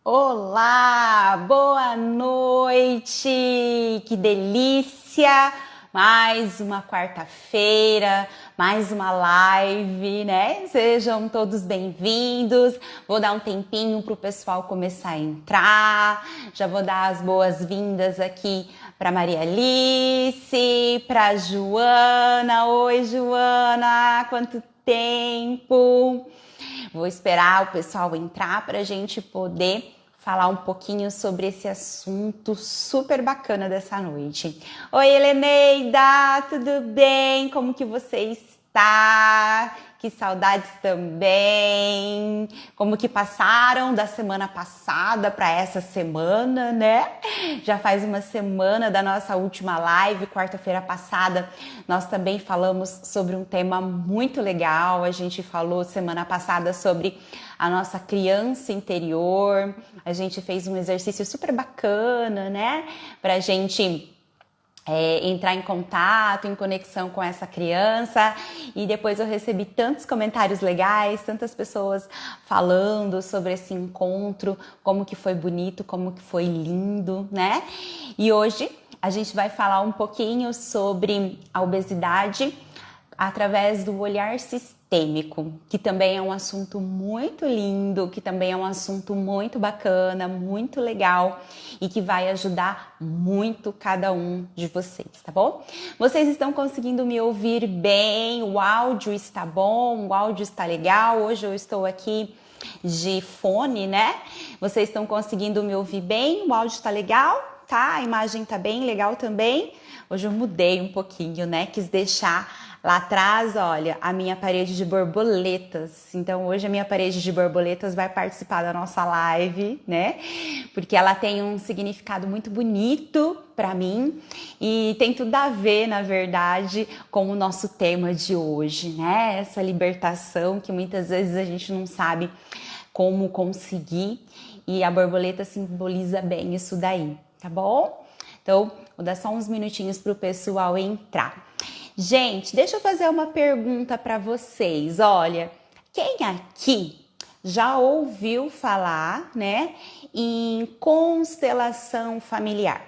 Olá, boa noite, que delícia! Mais uma quarta-feira, mais uma live, né? Sejam todos bem-vindos. Vou dar um tempinho para o pessoal começar a entrar. Já vou dar as boas-vindas aqui para Maria Alice, para Joana. Oi, Joana, quanto tempo! Vou esperar o pessoal entrar para a gente poder falar um pouquinho sobre esse assunto super bacana dessa noite. Oi, Heleneida, tudo bem? Como que você está? Que saudades também. Como que passaram da semana passada para essa semana, né? Já faz uma semana da nossa última live, quarta-feira passada, nós também falamos sobre um tema muito legal. A gente falou semana passada sobre a nossa criança interior. A gente fez um exercício super bacana, né? Pra gente entrar em contato, em conexão com essa criança. E depois eu recebi tantos comentários legais, tantas pessoas falando sobre esse encontro, como que foi bonito, como que foi lindo, né? E hoje a gente vai falar um pouquinho sobre a obesidade através do olhar sistêmico, que também é um assunto muito lindo, que também é um assunto muito bacana, muito legal e que vai ajudar muito cada um de vocês, tá bom? Vocês estão conseguindo me ouvir bem? O áudio está bom? O áudio está legal? Hoje eu estou aqui de fone, né? Vocês estão conseguindo me ouvir bem? O áudio está legal? Tá? A imagem tá bem legal também? Hoje eu mudei um pouquinho, né? Quis deixar lá atrás, olha, a minha parede de borboletas. Então, hoje a minha parede de borboletas vai participar da nossa live, né? Porque ela tem um significado muito bonito para mim e tem tudo a ver, na verdade, com o nosso tema de hoje, né? Essa libertação que muitas vezes a gente não sabe como conseguir e a borboleta simboliza bem isso daí, tá bom? Então, vou dar só uns minutinhos para o pessoal entrar. Gente, deixa eu fazer uma pergunta para vocês. Olha, quem aqui já ouviu falar, né, em constelação familiar?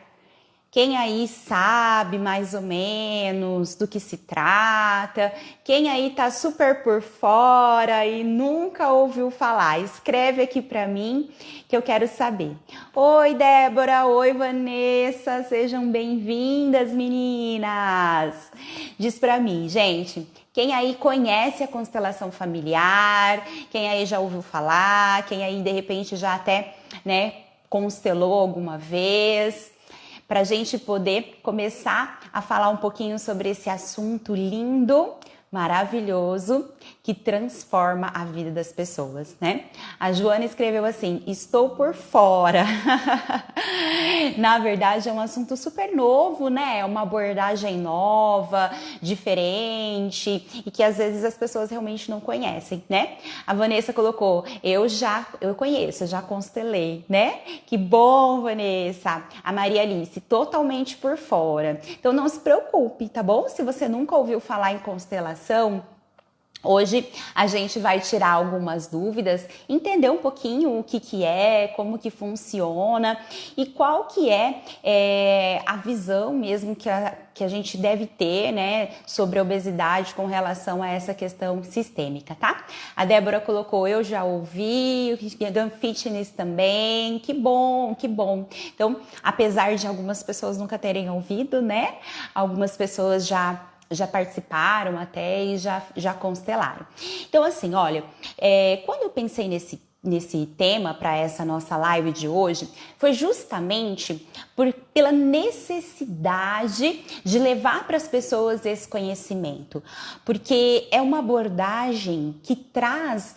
Quem aí sabe mais ou menos do que se trata? Quem aí tá super por fora e nunca ouviu falar? Escreve aqui para mim que eu quero saber. Oi, Débora. Oi, Vanessa. Sejam bem-vindas, meninas. Diz para mim, gente, quem aí conhece a constelação familiar? Quem aí já ouviu falar? Quem aí de repente já até, né, constelou alguma vez? Para a gente poder começar a falar um pouquinho sobre esse assunto lindo, maravilhoso, que transforma a vida das pessoas, né? A Joana escreveu assim: estou por fora. Na verdade, é um assunto super novo, né? É uma abordagem nova, diferente e que às vezes as pessoas realmente não conhecem, né? A Vanessa colocou: eu conheço, eu já constelei, né? Que bom, Vanessa. A Maria Alice, totalmente por fora. Então não se preocupe, tá bom? Se você nunca ouviu falar em constelação, hoje a gente vai tirar algumas dúvidas, entender um pouquinho o que é, como que funciona e qual que é a visão mesmo que a gente deve ter, né, sobre a obesidade com relação a essa questão sistêmica, tá? A Débora colocou: eu já ouvi, o Gun Fitness também, que bom, que bom. Então, apesar de algumas pessoas nunca terem ouvido, né, algumas pessoas já participaram até e já constelaram. Então, assim, olha, quando eu pensei nesse tema para essa nossa live de hoje, foi justamente pela necessidade de levar para as pessoas esse conhecimento, porque é uma abordagem que traz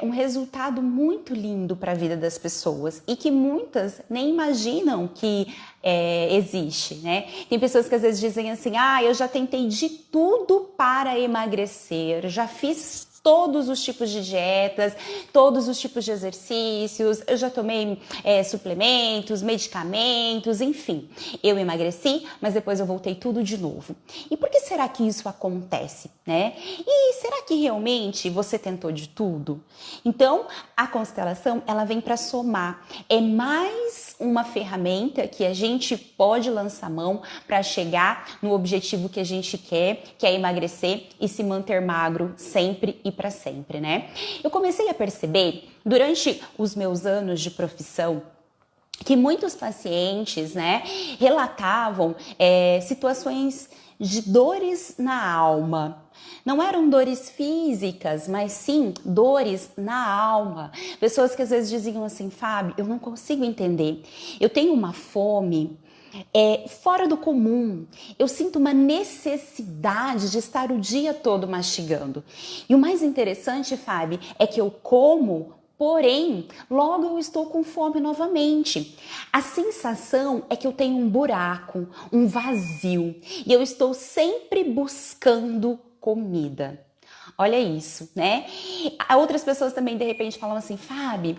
um resultado muito lindo para a vida das pessoas e que muitas nem imaginam que existe, né? Tem pessoas que às vezes dizem assim: eu já tentei de tudo para emagrecer, já fiz todos os tipos de dietas, todos os tipos de exercícios, eu já tomei suplementos, medicamentos, enfim. Eu emagreci, mas depois eu voltei tudo de novo. E por que será que isso acontece, né? E será que realmente você tentou de tudo? Então, a constelação, ela vem para somar. É mais uma ferramenta que a gente pode lançar mão para chegar no objetivo que a gente quer, que é emagrecer e se manter magro sempre e para sempre, né? Eu comecei a perceber durante os meus anos de profissão que muitos pacientes, né, relatavam situações de dores na alma. Não eram dores físicas, mas sim dores na alma. Pessoas que às vezes diziam assim, Fábio, eu não consigo entender. Eu tenho uma fome fora do comum. Eu sinto uma necessidade de estar o dia todo mastigando. E o mais interessante, Fábio, é que eu como, porém, logo eu estou com fome novamente. A sensação é que eu tenho um buraco, um vazio, e eu estou sempre buscando comida. Olha isso, né? Outras pessoas também de repente falam assim, Fábio,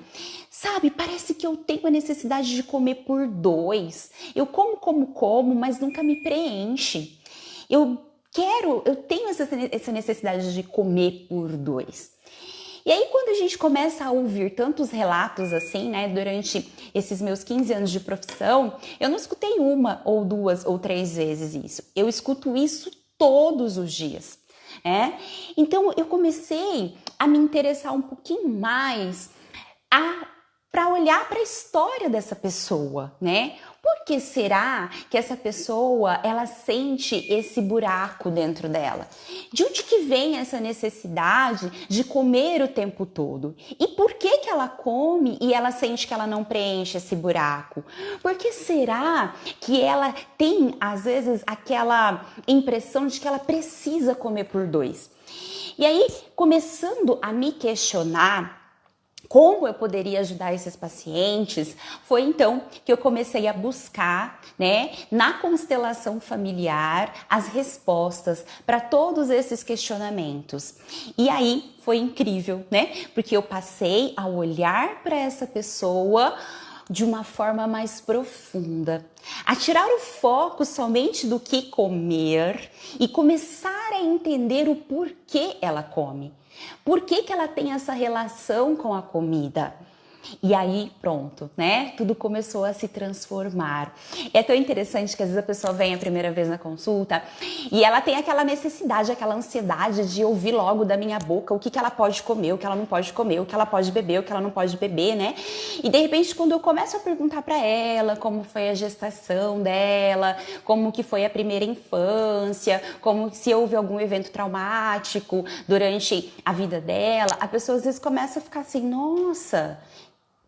sabe, parece que eu tenho a necessidade de comer por dois. Eu como, mas nunca me preenche. Eu tenho essa necessidade de comer por dois. E aí, quando a gente começa a ouvir tantos relatos assim, né, durante esses meus 15 anos de profissão, eu não escutei uma ou duas ou três vezes isso. Eu escuto isso todos os dias. Então, eu comecei a me interessar um pouquinho mais para olhar para a história dessa pessoa, né? Por que será que essa pessoa, ela sente esse buraco dentro dela? De onde que vem essa necessidade de comer o tempo todo? E por que que ela come e ela sente que ela não preenche esse buraco? Por que será que ela tem, às vezes, aquela impressão de que ela precisa comer por dois? E aí, começando a me questionar como eu poderia ajudar esses pacientes, foi então que eu comecei a buscar, né, na constelação familiar, as respostas para todos esses questionamentos. E aí foi incrível, né? Porque eu passei a olhar para essa pessoa de uma forma mais profunda, a tirar o foco somente do que comer e começar a entender o porquê ela come. Por que que ela tem essa relação com a comida? E aí, pronto, né? Tudo começou a se transformar. É tão interessante que às vezes a pessoa vem a primeira vez na consulta e ela tem aquela necessidade, aquela ansiedade de ouvir logo da minha boca o que que ela pode comer, o que ela não pode comer, o que ela pode beber, o que ela não pode beber, né? E de repente, quando eu começo a perguntar para ela como foi a gestação dela, como que foi a primeira infância, como se houve algum evento traumático durante a vida dela, a pessoa às vezes começa a ficar assim, nossa,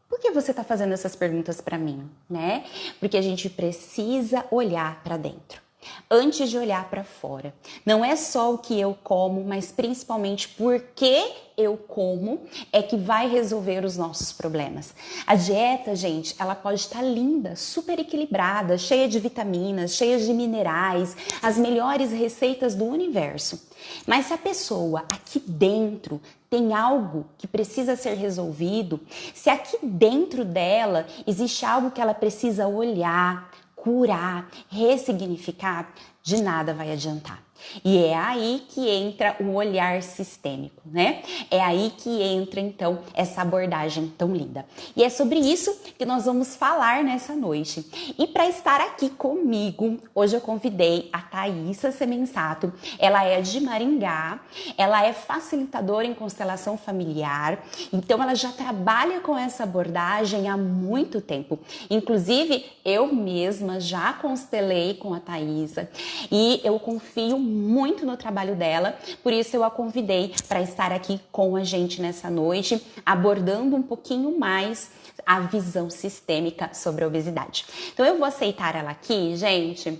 por que você está fazendo essas perguntas para mim, né? Porque a gente precisa olhar para dentro antes de olhar para fora. Não é só o que eu como, mas principalmente por que eu como é que vai resolver os nossos problemas. A dieta, gente, ela pode estar linda, super equilibrada, cheia de vitaminas, cheia de minerais, as melhores receitas do universo. Mas se a pessoa aqui dentro tem algo que precisa ser resolvido, se aqui dentro dela existe algo que ela precisa olhar, curar, ressignificar, de nada vai adiantar. E é aí que entra o olhar sistêmico, né? É aí que entra, então, essa abordagem tão linda. E é sobre isso que nós vamos falar nessa noite. E para estar aqui comigo, hoje eu convidei a Thaisa Semensato. Ela é de Maringá, ela é facilitadora em constelação familiar, então ela já trabalha com essa abordagem há muito tempo. Inclusive, eu mesma já constelei com a Thaisa e eu confio muito no trabalho dela, por isso eu a convidei para estar aqui com a gente nessa noite, abordando um pouquinho mais a visão sistêmica sobre a obesidade. Então eu vou aceitar ela aqui, gente,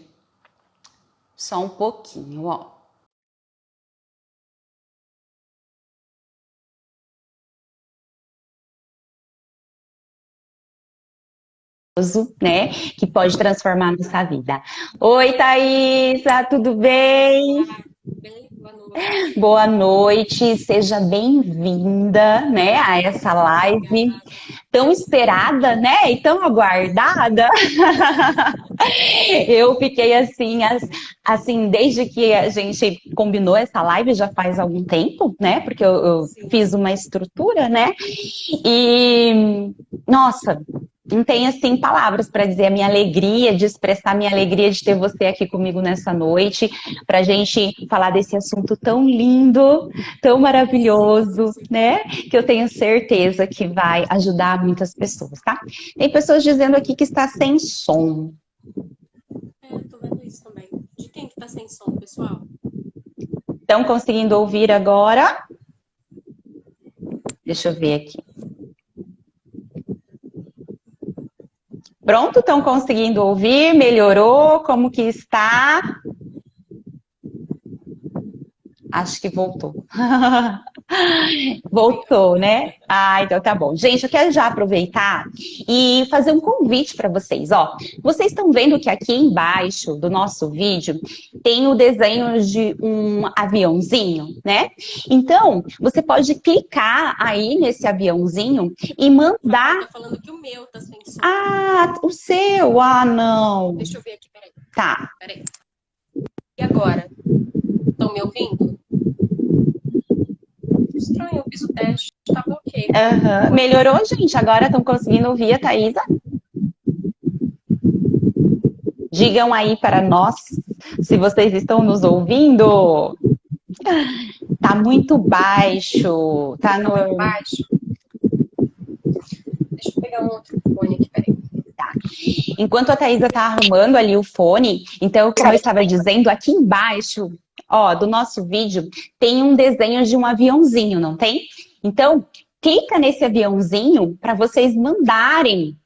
só um pouquinho, ó. Né, que pode transformar nossa vida. Oi, Thaisa, tudo bem? Boa noite. Boa noite, seja bem-vinda, né, a essa live Obrigada. tão esperada, né, e tão aguardada. Eu fiquei assim, assim, desde que a gente combinou essa live já faz algum tempo, né, porque eu Sim. fiz uma estrutura, né, e nossa, não tem assim palavras para dizer a minha alegria de expressar a minha alegria de ter você aqui comigo nessa noite, para a gente falar desse assunto tão lindo, tão Sim, com maravilhoso, né? certeza. Que eu tenho certeza que vai ajudar muitas pessoas, tá? Tem pessoas dizendo aqui que está sem som. Tô vendo isso também. De quem que tá sem som, pessoal? Estão conseguindo ouvir agora? Deixa eu ver aqui. Pronto, estão conseguindo ouvir? Melhorou? Como que está? Acho que voltou. Acompanhando. Voltou, né? Ah, então tá bom. Gente, eu quero já aproveitar e fazer um convite para vocês. Ó, vocês estão vendo que aqui embaixo do nosso vídeo tem o desenho de um aviãozinho, né? Então, você pode clicar aí nesse aviãozinho e Ai, mandar. tá falando que o meu tá sem som. Ah, o seu. Ah, não. Deixa eu ver aqui, peraí. Tá. Peraí. E agora? Estão me ouvindo? Estranho, eu fiz o teste. Tava ok por Aham. enquanto. Melhorou, gente? Agora estão conseguindo ouvir a Thaisa? Digam aí para nós se vocês estão nos ouvindo. Tá muito baixo, tá Tá muito no. baixo? Deixa eu pegar um outro fone aqui, peraí. Enquanto a Thaisa tá arrumando ali o fone, então, como eu estava dizendo, aqui embaixo, ó, do nosso vídeo, tem um desenho de um aviãozinho, não tem? Então, clica nesse aviãozinho para vocês mandarem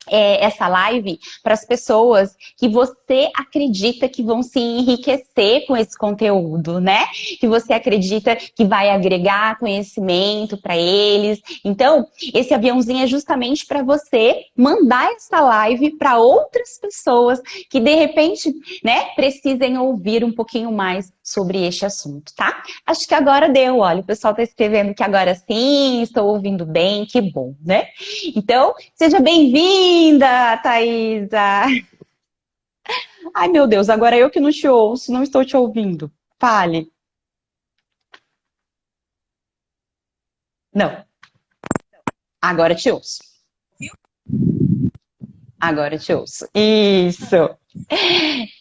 essa live para as pessoas que você acredita que vão se enriquecer com esse conteúdo, né? Que você acredita que vai agregar conhecimento para eles. Então, esse aviãozinho é justamente para você mandar essa live para outras pessoas que de repente, né, precisem ouvir um pouquinho mais sobre este assunto, tá? Acho que agora deu, olha, o pessoal está escrevendo que agora sim, estou ouvindo bem, que bom, né? Então, seja bem-vinda, Thaisa! Ai, meu Deus, agora eu que não te ouço, não estou te ouvindo. Fale. Não, agora te ouço. Viu? Agora te ouço. Isso.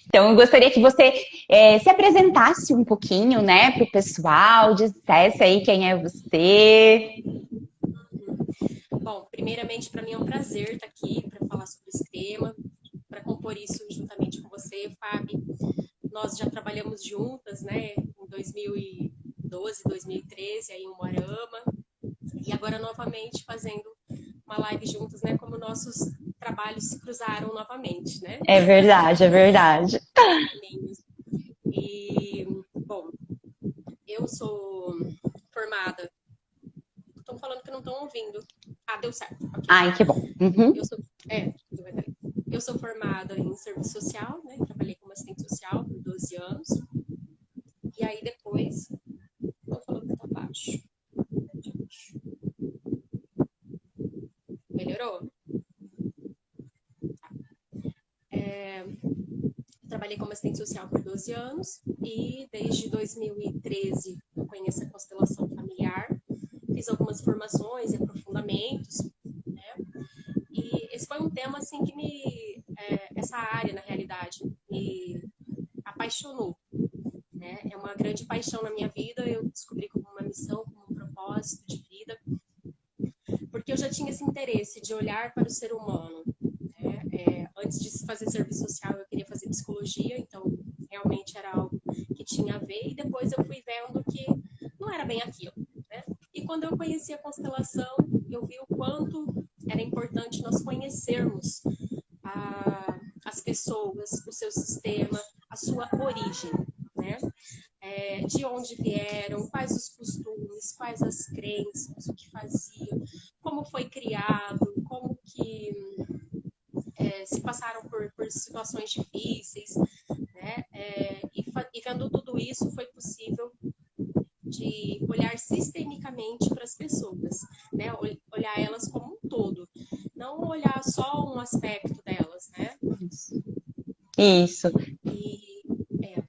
Então, eu gostaria que você se apresentasse um pouquinho, né, para o pessoal, dissesse aí quem é você. Bom, primeiramente, para mim é um prazer estar aqui para falar sobre esse tema, para compor isso juntamente com você, Fábio. Nós já trabalhamos juntas, né, em 2012, 2013, aí em Umuarama, e agora novamente fazendo uma live juntas, né, como nossos trabalhos se cruzaram novamente, né, É verdade, é verdade. caminhos. E, bom, eu sou formada. Estão falando que não estão ouvindo. Ah, deu certo. Ok. Ai, que bom. Uhum. Eu sou, eu sou formada em serviço social, né? Trabalhei como assistente social por 12 anos. E aí depois, estou falando que tá baixo. Melhorou? Trabalhei como assistente social por 12 anos e desde 2013 eu conheço a constelação familiar. Fiz algumas formações e aprofundamentos, né? E esse foi um tema assim que essa área na realidade me apaixonou, né? É uma grande paixão na minha vida. Eu descobri como uma missão, como um propósito de vida, porque eu já tinha esse interesse de olhar para o ser humano, né? Antes de fazer serviço social, eu queria fazer psicologia, então realmente era algo que tinha a ver. E depois eu fui vendo que não era bem aquilo, né? E quando eu conheci a constelação, eu vi o quanto era importante nós conhecermos as pessoas, o seu sistema, a sua origem, né? De onde vieram, quais os costumes, quais as crenças, o que faziam, como foi criado, como que se passaram por situações difíceis, né? E vendo tudo isso, foi possível de olhar sistemicamente para as pessoas, né? Olhar elas como um todo, não olhar só um aspecto delas, né? Isso. E, é,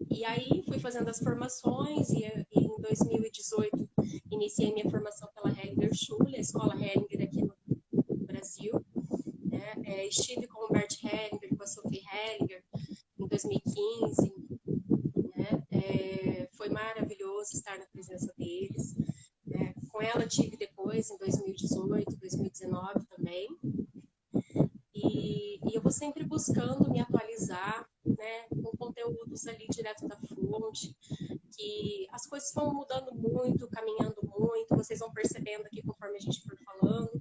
e aí fui fazendo as formações e em 2018 iniciei minha formação pela Hellinger Schule, a escola Hellinger aqui no Brasil. Né? Estive com o Bert Hellinger, com a Sophie Hellinger em 2015. Né? Foi maravilhoso estar na presença deles. Né? Com ela tive depois, em 2018, 2019 também. E eu vou sempre buscando me atualizar, né, com conteúdos ali direto da fonte, que as coisas vão mudando muito, caminhando muito, vocês vão percebendo aqui conforme a gente for falando,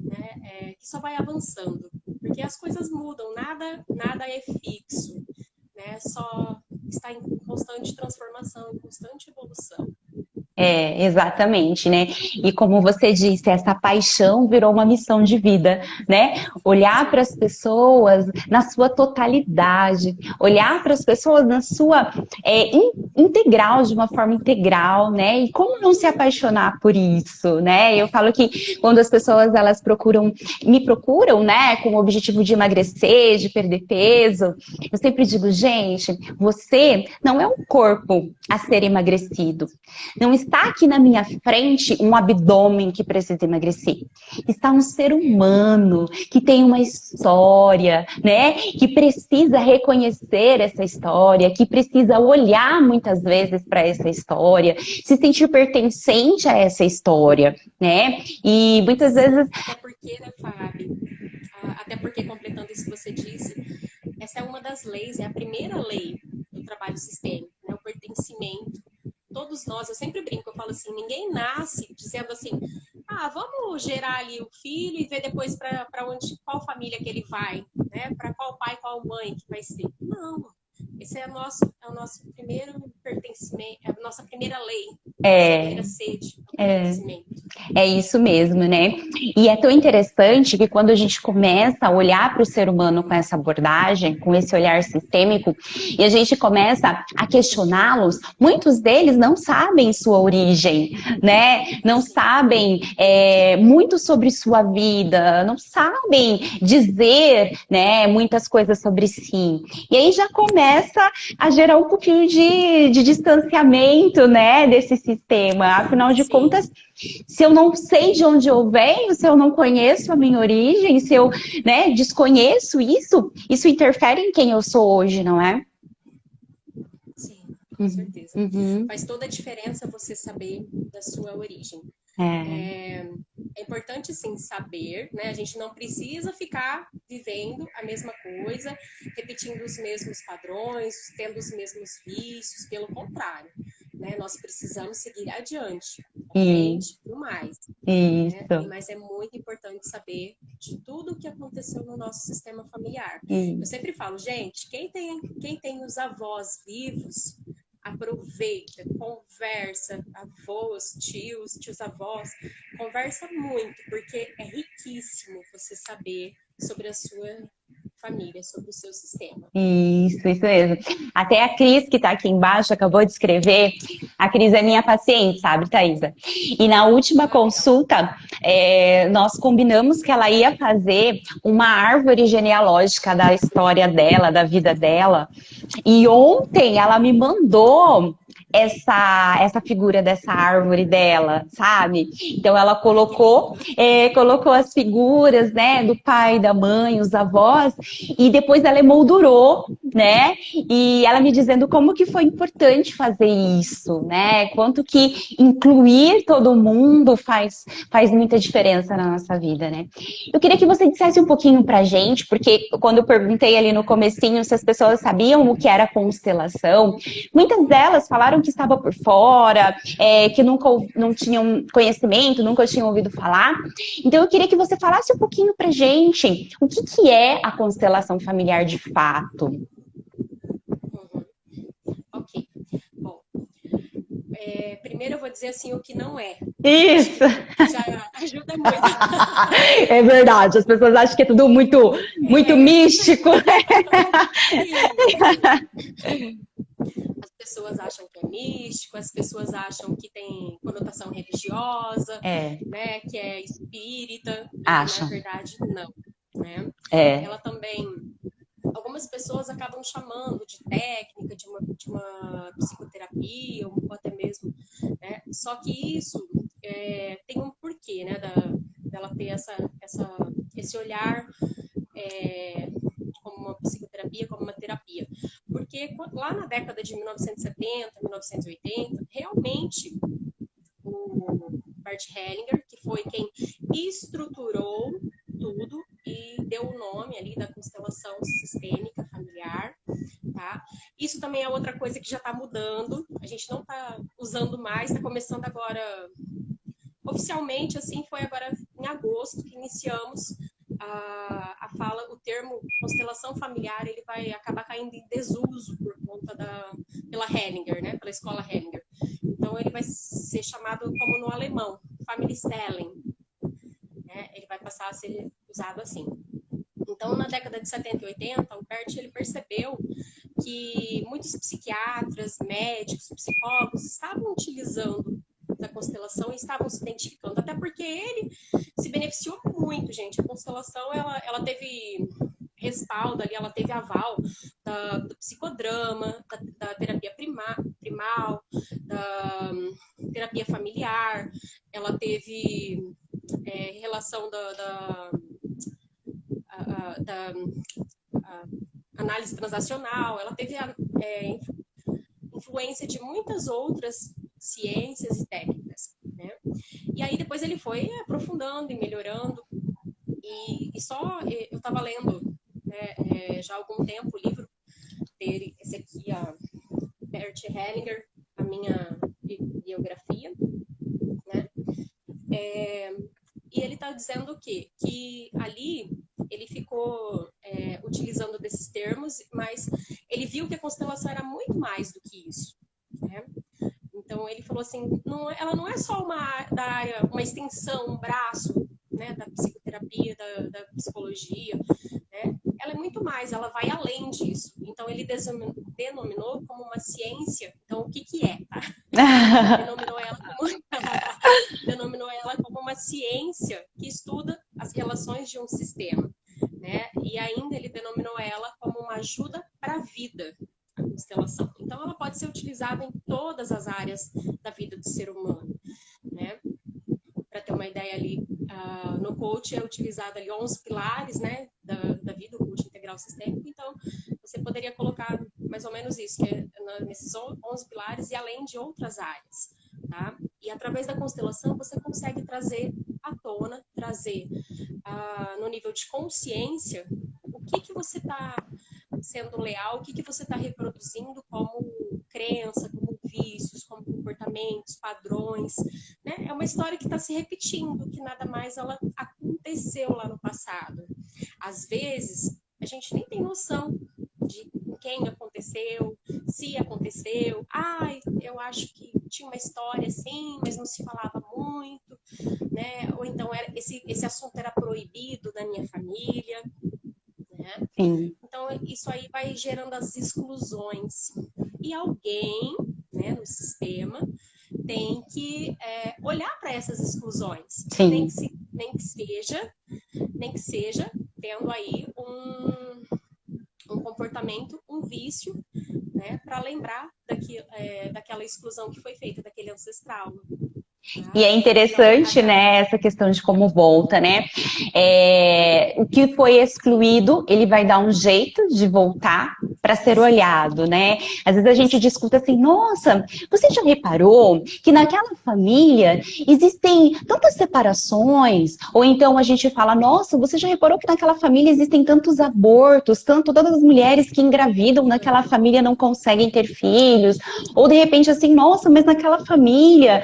né, que só vai avançando, porque as coisas mudam, nada é fixo, né, só está em constante transformação, em constante evolução. Exatamente, né? E como você disse, essa paixão virou uma missão de vida, né? Olhar para as pessoas na sua totalidade, olhar para as pessoas na sua integral, de uma forma integral, né? E como não se apaixonar por isso, né? Eu falo que quando as pessoas elas me procuram, né, com o objetivo de emagrecer, de perder peso, eu sempre digo, gente, você não é um corpo a ser emagrecido. Não está aqui na minha frente um abdômen que precisa emagrecer. Está um ser humano que tem uma história, né? Que precisa reconhecer essa história, que precisa olhar muitas vezes para essa história, se sentir pertencente a essa história, né? E muitas vezes... Até porque, né, Fábio? Até porque, completando isso que você disse, essa é uma das leis, é a primeira lei do trabalho sistêmico, né? O pertencimento. Todos nós, eu sempre brinco, eu falo assim, ninguém nasce dizendo assim, vamos gerar ali o filho e ver depois para qual família que ele vai, né? Para qual pai, qual mãe que vai ser. Não, esse é o nosso primeiro pertencimento, é a nossa primeira lei, a nossa primeira sede, o pertencimento. É isso mesmo, né? E é tão interessante que quando a gente começa a olhar para o ser humano com essa abordagem, com esse olhar sistêmico, e a gente começa a questioná-los, muitos deles não sabem sua origem, né? Não sabem muito sobre sua vida, não sabem dizer, né, muitas coisas sobre si. E aí já começa a gerar um pouquinho de distanciamento, né, desse sistema. Afinal de contas, se eu não sei de onde eu venho, se eu não conheço a minha origem, se eu, né, desconheço isso interfere em quem eu sou hoje, não é? Sim, com certeza. Faz toda a diferença você saber da sua origem. É importante, sim, saber, né? A gente não precisa ficar vivendo a mesma coisa, repetindo os mesmos padrões, tendo os mesmos vícios, pelo contrário, né? Nós precisamos seguir adiante, frente e mais. Isso. Né? Mas é muito importante saber de tudo o que aconteceu no nosso sistema familiar. Eu sempre falo, gente, quem tem os avós vivos, aproveita, conversa, avós, tios avós, conversa muito, porque é riquíssimo você saber sobre a sua família, sobre o seu sistema. Isso mesmo. Até a Cris, que está aqui embaixo, acabou de escrever. A Cris é minha paciente, sabe, Thaisa? E na última consulta, nós combinamos que ela ia fazer uma árvore genealógica da história dela, da vida dela. E ontem ela me mandou essa figura dessa árvore dela, sabe? Então ela colocou as figuras, né, do pai, da mãe, os avós, e depois ela emoldurou, né? E ela me dizendo como que foi importante fazer isso, né? Quanto que incluir todo mundo faz muita diferença na nossa vida, né? Eu queria que você dissesse um pouquinho pra gente, porque quando eu perguntei ali no comecinho se as pessoas sabiam o que era constelação, muitas delas falaram que estava por fora, que não tinham conhecimento, nunca tinham ouvido falar. Então eu queria que você falasse um pouquinho pra gente o que é a constelação familiar de fato. Ok. Bom, Primeiro eu vou dizer assim o que não é. Acho Isso! que já ajuda muito. É verdade, as pessoas acham que é tudo muito, muito É, místico. isso. As pessoas acham que é místico, as pessoas acham que tem conotação religiosa, É, né, que é espírita, e na acham. verdade não, né? É, Ela também, algumas pessoas acabam chamando de técnica, de uma psicoterapia, ou até mesmo, né? Só que isso tem um porquê, né, dela ter esse olhar como uma psicoterapia, como uma terapia. Porque lá na década de 1970, 1980, realmente o Bert Hellinger, que foi quem estruturou tudo e deu o nome ali da constelação sistêmica familiar, tá? Isso também é outra coisa que já está mudando, a gente não está usando mais, está começando agora oficialmente, assim, foi agora em agosto que iniciamos a fala, o termo constelação familiar, ele vai acabar caindo em desuso por conta pela Hellinger, né, pela escola Hellinger. Então, ele vai ser chamado como no alemão, Familiestellung, né, ele vai passar a ser usado assim. Então, na década de 70 e 80, o Bert ele percebeu que muitos psiquiatras, médicos, psicólogos estavam utilizando da constelação e estavam se identificando, até porque ele se beneficiou muito, gente. A constelação, ela teve respaldo ali, ela teve aval do psicodrama, da terapia primal, da terapia familiar, ela teve relação da análise transacional, ela teve influência de muitas outras ciências e técnicas, né? E aí depois ele foi aprofundando e melhorando, e só eu estava lendo, né, já há algum tempo o livro dele, esse aqui, a Bert Hellinger, a minha biografia, né? E ele está dizendo o quê? Que ali ele ficou utilizando desses termos, mas ele viu que a constelação era muito mais do que isso, né? Então ele falou assim, ela não é só da área, uma extensão, um braço, né, da psicoterapia, da psicologia, né? Ela é muito mais, ela vai além disso. Então ele denominou como uma ciência. Então o que é? Tá? Denominou ela como uma ciência que estuda as relações de um sistema, né? E ainda ele denominou ela como uma ajuda para a vida, a constelação. Então ela pode ser utilizada em todas as áreas da vida do ser humano, né? Para ter uma ideia ali, no coach é utilizado ali 11 pilares, né, da vida, o coach integral sistêmico. Então você poderia colocar mais ou menos isso, que é nesses 11 pilares e além de outras áreas, tá? E através da constelação você consegue trazer à tona, trazer no nível de consciência o que você está sendo leal, o que você está reproduzindo como crença, como vícios, como comportamentos, padrões, né? É uma história que está se repetindo, que nada mais ela aconteceu lá no passado. Às vezes, a gente nem tem noção de quem aconteceu, se aconteceu. Eu acho que tinha uma história assim, mas não se falava muito, né? Ou então esse assunto era proibido da minha família, né? sim. Então, isso aí vai gerando as exclusões. E alguém, né, no sistema tem que olhar para essas exclusões. Nem Sim. que seja tendo aí um comportamento, um vício, né, para lembrar daquela exclusão que foi feita, daquele ancestral. E é interessante, né, essa questão de como volta, né? O que foi excluído, ele vai dar um jeito de voltar para ser olhado, né? Às vezes a gente discuta assim, nossa, você já reparou que naquela família existem tantas separações? Ou então a gente fala, nossa, você já reparou que naquela família existem tantos abortos, todas as mulheres que engravidam naquela família não conseguem ter filhos? Ou de repente assim, nossa, mas naquela família,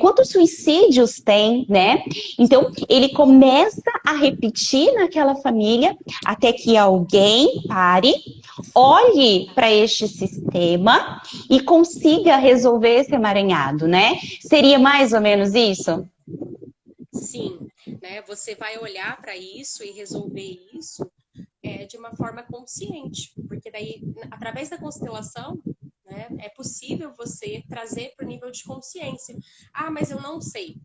quantos suicídios tem, né? Então ele começa a repetir naquela família até que alguém pare, olhe para este sistema e consiga resolver esse emaranhado, né? Seria mais ou menos isso? Sim, né? Você vai olhar para isso e resolver isso de uma forma consciente, porque daí, através da constelação, né, é possível você trazer para o nível de consciência. Ah, mas eu não sei.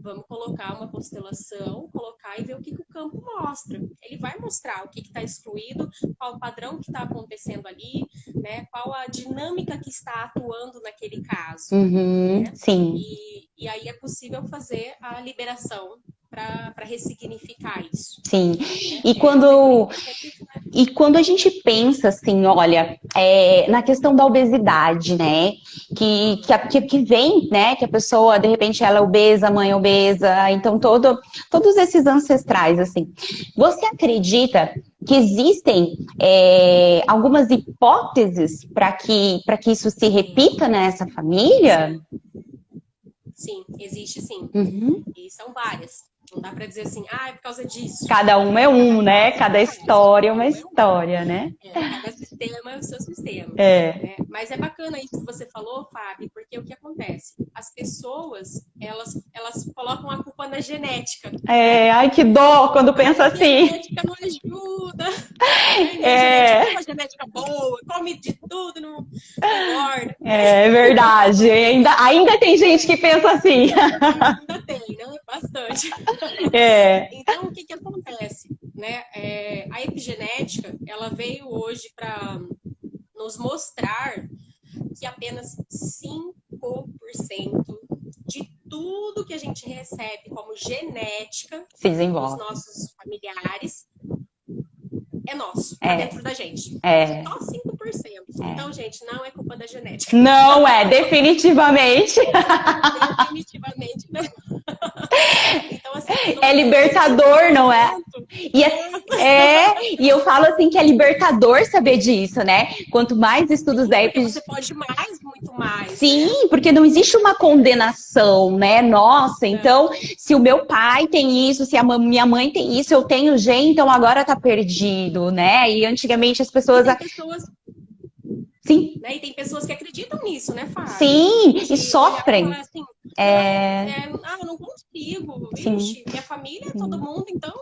Vamos colocar uma constelação, colocar e ver o que o campo mostra. Ele vai mostrar o que está excluído, qual o padrão que está acontecendo ali, né? Qual a dinâmica que está atuando naquele caso. Né? Sim. E aí é possível fazer a liberação para ressignificar isso. Sim. Né? E quando a gente pensa assim, olha, na questão da obesidade, né? Que vem, né? Que a pessoa, de repente, ela é obesa, a mãe é obesa, então todos esses ancestrais, assim. Você acredita que existem algumas hipóteses para que isso se repita nessa família? Sim, existe sim. Uhum. E são várias. Não dá para dizer assim, é por causa disso. Cada um é um, né? Cada história é uma história, né? Cada sistema é o seu sistema. É. Mas é bacana isso que você falou, Fábio, porque o que acontece? As pessoas, elas colocam a culpa na genética. Ai, que dó quando pensa assim. A genética não ajuda. A genética tem uma genética boa, come de tudo, não engorda. É verdade. Ainda tem gente que pensa assim. Ainda tem, né? Bastante. Então, o que acontece? Né? A epigenética, ela veio hoje para nos mostrar que apenas 5% de tudo que a gente recebe como genética dos nossos familiares é nosso, tá dentro da gente. Só 5%. Então, gente, não é culpa da genética. Não é, definitivamente. Definitivamente não. Então, assim, é libertador, não é? E eu falo assim que é libertador saber disso, né? Quanto mais estudos da você pode mais, muito mais. Sim, né? Porque não existe uma condenação, né? Nossa, então, se o meu pai tem isso, se a minha mãe tem isso, eu tenho gene, então agora tá perdido, né? E antigamente as pessoas... Sim. Né? E tem pessoas que acreditam nisso, né, Fábio? Sim, e sofrem. Assim, eu não consigo. Sim. Ixi, minha família é todo mundo, então,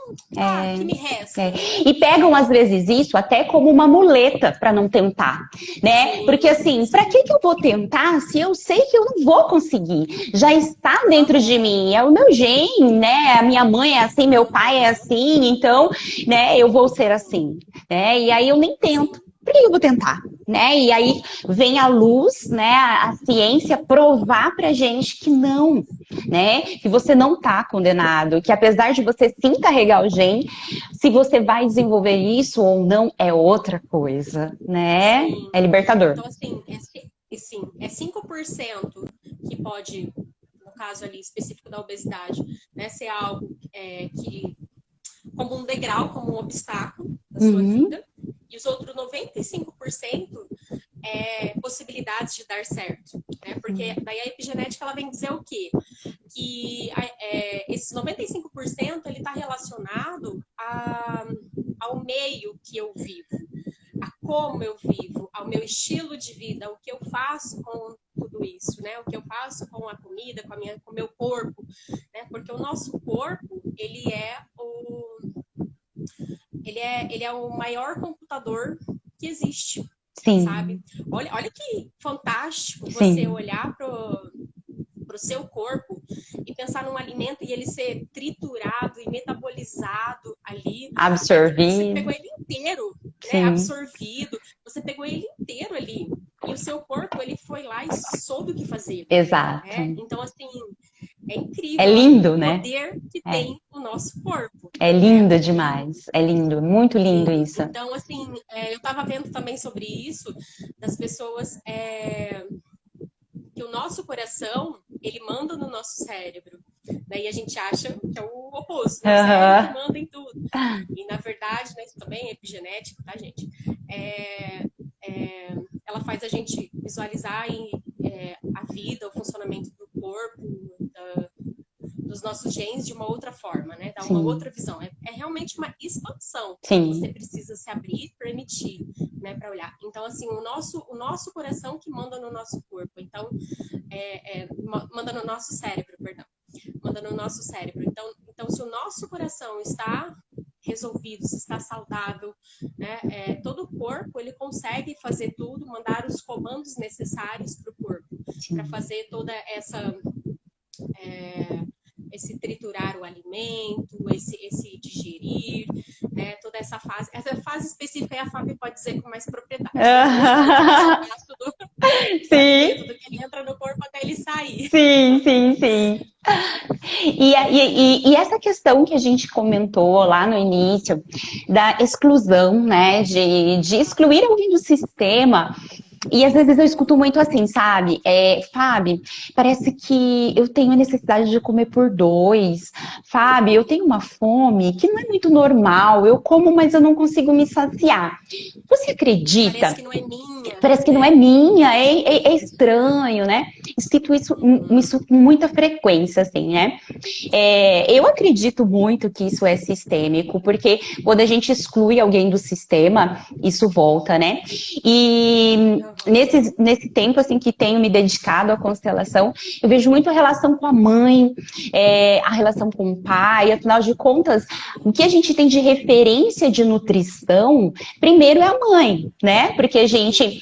que me resta. E pegam, às vezes, isso até como uma muleta para não tentar, né? Sim. Porque, assim, para que eu vou tentar se eu sei que eu não vou conseguir? Já está dentro de mim, é o meu gene, né? A minha mãe é assim, meu pai é assim, então, né, eu vou ser assim, né? E aí eu nem tento. Por que eu vou tentar? Né? E aí vem a luz, né, a ciência provar pra gente que não, né? Que você não tá condenado, que apesar de você sim carregar o gene, se você vai desenvolver isso ou não é outra coisa, né? Sim. É libertador. Então, assim, é 5% que pode, no caso ali específico da obesidade, né, ser algo que como um degrau, como um obstáculo da sua vida. E os outros 95% possibilidades de dar certo. Né? Porque daí a epigenética ela vem dizer o quê? Que esses 95% ele está relacionado ao meio que eu vivo, a como eu vivo, ao meu estilo de vida, o que eu faço com tudo isso, né? O que eu faço com a comida, com o meu corpo, né? Porque o nosso corpo, ele é o maior computador que existe. Sim. Sabe? Olha que fantástico você olhar pro seu corpo e pensar num alimento e ele ser triturado e metabolizado ali. Absorvido. Você pegou ele inteiro, né? Absorvido. Você pegou ele inteiro ali. E o seu corpo, ele foi lá e soube o que fazer. Exato. Né? Então, assim, é incrível. É lindo, o né? O poder que tem o nosso corpo. É lindo demais. É lindo, muito lindo isso. Então, assim, eu estava vendo também sobre isso, das pessoas que o nosso coração, ele manda no nosso cérebro. Daí a gente acha que é o oposto, né? O cérebro que manda em tudo. E, na verdade, né, isso também é epigenético, tá, gente? Ela faz a gente visualizar a vida, o funcionamento do corpo, dos nossos genes de uma outra forma, né? Dar uma Sim. outra visão. É realmente uma expansão. Sim. Você precisa se abrir, permitir, né, para olhar. Então, assim, o nosso coração que manda no nosso corpo. Então, manda no nosso cérebro, perdão. Manda no nosso cérebro. Então, se o nosso coração está resolvido, se está saudável, né? Todo o corpo ele consegue fazer tudo, mandar os comandos necessários para o corpo, para fazer toda esse triturar o alimento, esse digerir, né? Toda essa fase específica a Fábio pode dizer com mais propriedade. Sim. Tudo que ele entra no corpo até ele sair. Sim, sim, sim. E essa questão que a gente comentou lá no início, da exclusão, né? De excluir alguém do sistema. E às vezes eu escuto muito assim, sabe? Fábio, parece que eu tenho a necessidade de comer por dois. Fábio, eu tenho uma fome que não é muito normal. Eu como, mas eu não consigo me saciar. Você acredita? Parece que não é minha. Parece que não é minha, é estranho, né? Escuto isso com muita frequência, assim, né? Eu acredito muito que isso é sistêmico, porque quando a gente exclui alguém do sistema, isso volta, né? E nesse tempo, assim, que tenho me dedicado à constelação, eu vejo muito a relação com a mãe, a relação com o pai, afinal de contas, o que a gente tem de referência de nutrição, primeiro é a mãe, né? Porque a gente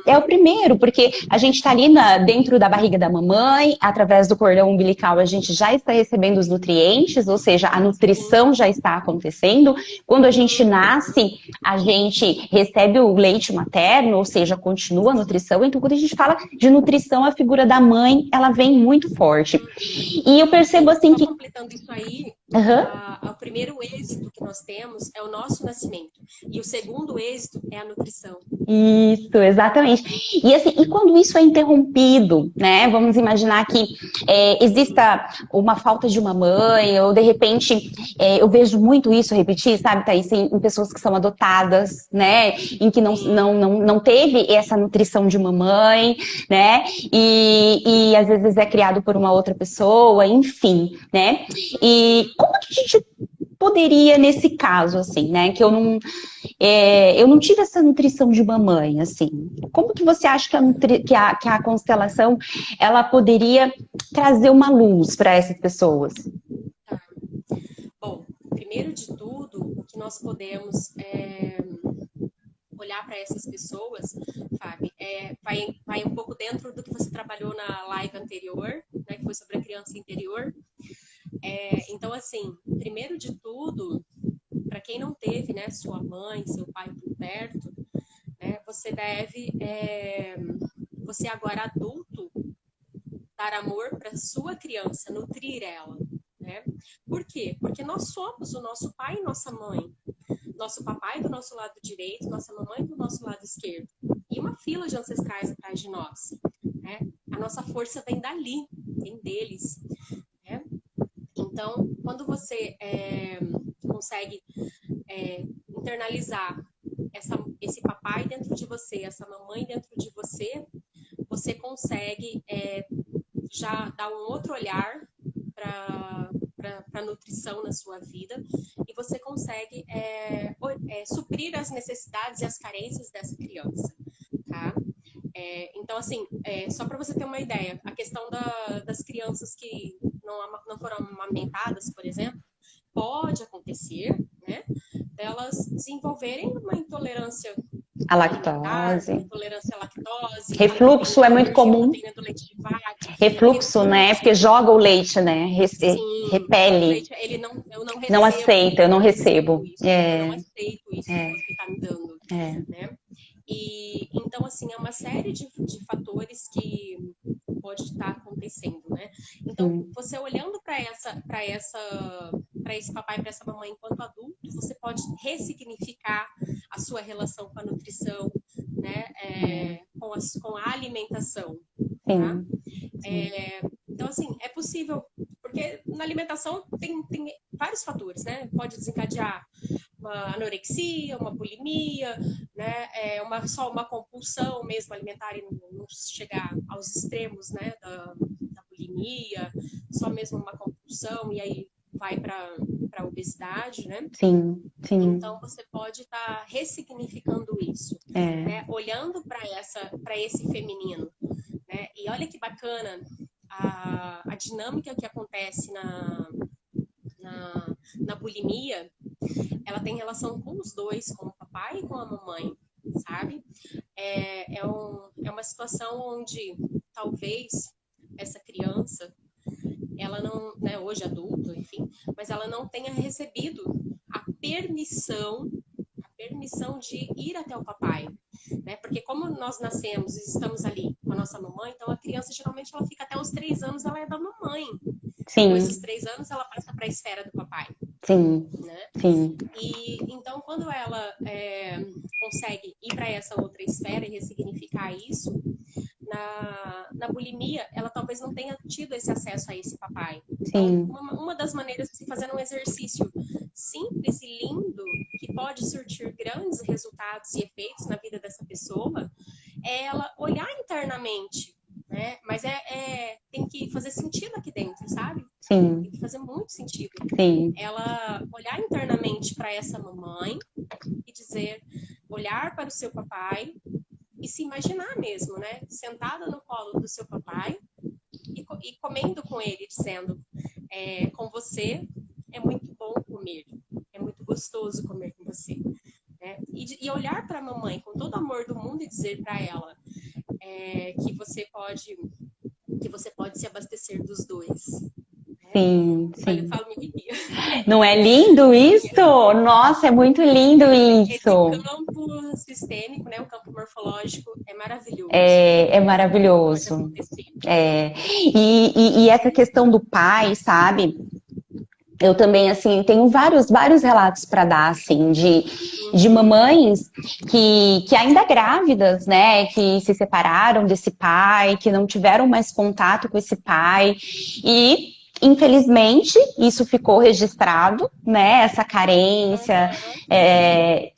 é o primeiro, porque a gente está ali dentro da barriga da mamãe, através do cordão umbilical a gente já está recebendo os nutrientes, ou seja, a nutrição já está acontecendo. Quando a gente nasce, a gente recebe o leite materno, ou seja, continua a nutrição. Então, quando a gente fala de nutrição, a figura da mãe, ela vem muito forte. E eu percebo assim que... completando isso aí, o primeiro êxito que nós temos é o nosso nascimento. E o segundo êxito é a nutrição. Isso, exatamente. E assim, e quando isso é interrompido, né? Vamos imaginar que exista uma falta de uma mãe, ou de repente, eu vejo muito isso repetir, sabe, Thaís, em pessoas que são adotadas, né? Em que não teve essa nutrição de uma mãe, né? E às vezes é criado por uma outra pessoa, enfim, né? E como que a gente poderia, nesse caso, assim, né? Que eu não tive essa nutrição de mamãe, assim. Como que você acha que a constelação ela poderia trazer uma luz para essas pessoas? Bom, primeiro de tudo, o que nós podemos olhar para essas pessoas, Fábio, vai um pouco dentro do que você trabalhou na live anterior, né, que foi sobre a criança interior. Então, assim, primeiro de tudo, para quem não teve, né, sua mãe, seu pai por perto, né, você deve, você agora adulto, dar amor para sua criança, nutrir ela, né? Por quê? Porque nós somos o nosso pai e nossa mãe. Nosso papai do nosso lado direito, nossa mamãe do nosso lado esquerdo. E uma fila de ancestrais atrás de nós, né? A nossa força vem dali, vem deles, né? Então, quando você consegue internalizar esse papai dentro de você, essa mamãe dentro de você, você consegue já dar um outro olhar para a nutrição na sua vida e você consegue suprir as necessidades e as carências dessa criança, tá? Então, assim, só para você ter uma ideia, a questão das crianças que não foram amamentadas, por exemplo, pode acontecer, né, delas desenvolverem uma intolerância a lactose, intolerância à lactose, refluxo é muito comum. Refluxo, né? Porque joga o leite, né? Sim, repele. Leite, eu não aceita, eu não recebo. Eu não aceito isso que você está me dando, né? E então, assim, é uma série de fatores que pode estar acontecendo, né? Então, você olhando para esse papai, para essa mamãe enquanto adulto, você pode ressignificar a sua relação com a nutrição, né? Com a alimentação, tá? Então, assim, é possível, porque na alimentação tem vários fatores, né? Pode desencadear uma anorexia, uma bulimia, né? Só uma compulsão mesmo alimentar e não chegar aos extremos, né? Da bulimia, só mesmo uma compulsão, e aí vai para a obesidade, né? Sim, sim. Então, você pode estar ressignificando isso, né? Olhando para esse feminino, né? E olha que bacana a dinâmica que acontece na bulimia, ela tem relação com os dois, com o papai e com a mamãe, sabe? É uma situação onde talvez essa criança, ela não, né, hoje adulto, enfim, mas ela não tenha recebido a permissão de ir até o papai, né? Porque como nós nascemos e estamos ali com a nossa mamãe, então a criança geralmente ela fica até os 3 anos, ela é da mamãe. Sim. Depois dos 3 anos, ela passa para a esfera do papai. Sim, né? sim. E então, quando ela consegue ir para essa outra esfera e ressignificar isso, na bulimia, ela talvez não tenha tido esse acesso a esse papai. Então, uma das maneiras de se fazer um exercício simples e lindo, que pode surtir grandes resultados e efeitos na vida dessa pessoa, é ela olhar internamente, né? Mas tem que fazer sentido aqui dentro, sabe? Sim. Tem que fazer muito sentido. Sim. Ela olhar internamente para essa mamãe e dizer, olhar para o seu papai e se imaginar mesmo, né? Sentada no colo do seu papai e comendo com ele, dizendo, com você é muito bom comer, é muito gostoso comer com você. Né? E olhar para a mamãe com todo o amor do mundo e dizer para ela que você pode se abastecer dos dois. Sim, sim. Olha, eu falo, me arrepia. Não é lindo isso? Nossa, é muito lindo isso. Esse campo sistêmico, né, o campo morfológico, é maravilhoso. É maravilhoso. E essa questão do pai, sabe? Eu também, assim, tenho vários relatos para dar, assim, de mamães que ainda grávidas, né, que se separaram desse pai, que não tiveram mais contato com esse pai e infelizmente isso ficou registrado, né, essa carência,